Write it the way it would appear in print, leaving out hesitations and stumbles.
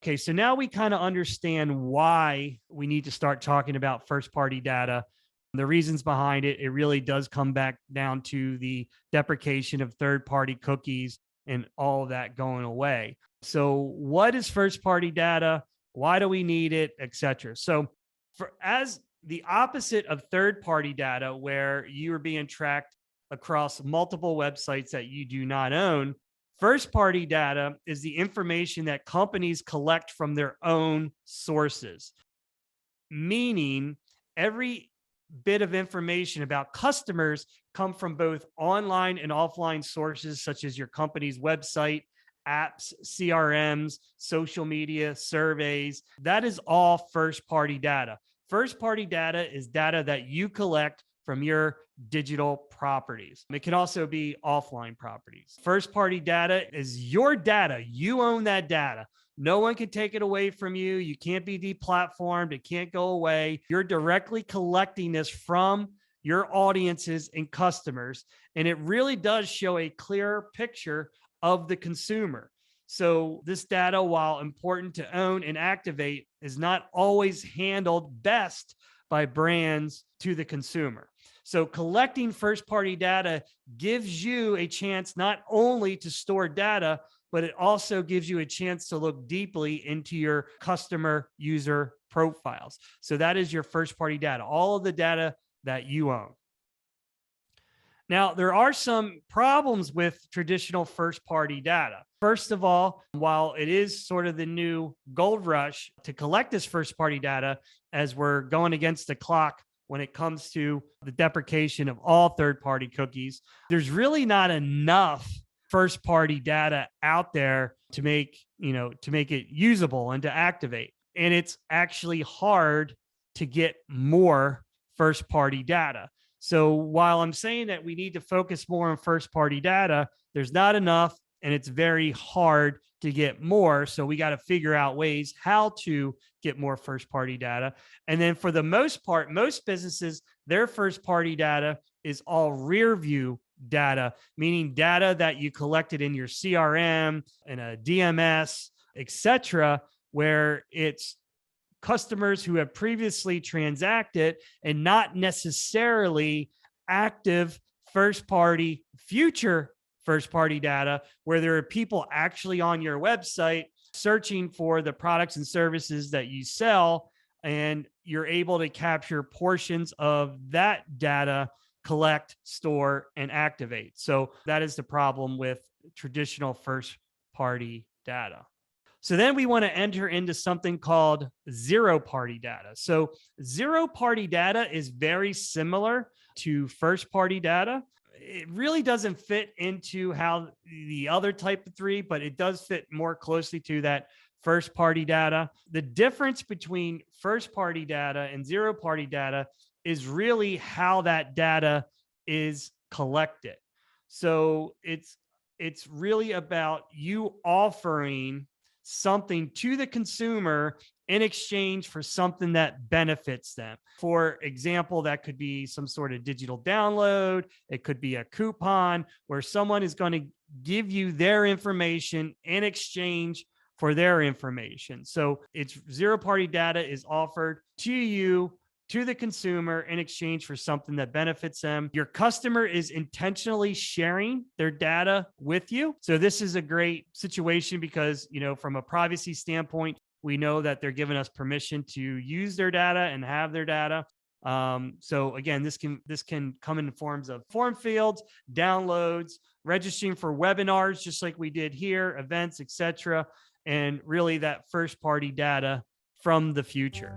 Okay, so now we kind of understand why we need to start talking about first party data. The reasons behind it, it really does come back down to the deprecation of third party cookies and all of that going away. So, what is first party data? Why do we need it, et cetera? So, as the opposite of third party data, where you are being tracked across multiple websites that you do not own, first party data is the information that companies collect from their own sources, meaning every bit of information about customers come from both online and offline sources, such as your company's website, apps, CRMs, social media, surveys. That is all first party data. First party data is data that you collect from your digital properties. It can also be offline properties. First party data is your data. You own that data. No one can take it away from you. You can't be deplatformed. It can't go away. You're directly collecting this from your audiences and customers. And it really does show a clear picture of the consumer. So this data, while important to own and activate, is not always handled best by brands to the consumer. So collecting first party data gives you a chance not only to store data, but it also gives you a chance to look deeply into your customer user profiles. So that is your first party data, all of the data that you own. Now, there are some problems with traditional first party data. First of all, while it is sort of the new gold rush to collect this first party data, as we're going against the clock when it comes to the deprecation of all third party cookies, there's really not enough first party data out there to make it usable and to activate. And it's actually hard to get more first party data. So while I'm saying that we need to focus more on first party data, there's not enough and it's very hard to get more. So we got to figure out ways how to get more first party data. And then for the most part, most businesses, their first party data is all rear view data, meaning data that you collected in your CRM and a DMS, etc., where it's customers who have previously transacted and not necessarily active first party, future first party data, where there are people actually on your website searching for the products and services that you sell, and you're able to capture portions of that data, collect, store, and activate. So that is the problem with traditional first party data. So then we want to enter into something called zero-party data. So zero-party data is very similar to first-party data. It really doesn't fit into how the other type of three, but it does fit more closely to that first-party data. The difference between first-party data and zero-party data is really how that data is collected. So it's really about you offering something to the consumer in exchange for something that benefits them. For example, that could be some sort of digital download. It could be a coupon where someone is going to give you their information in exchange for their information. So it's zero-party data is offered to you, to the consumer, in exchange for something that benefits them. Your customer is intentionally sharing their data with you. So this is a great situation because, from a privacy standpoint, we know that they're giving us permission to use their data and have their data. So again, this can come in forms of form fields, downloads, registering for webinars, just like we did here, events, etc., and really that first party data from the future.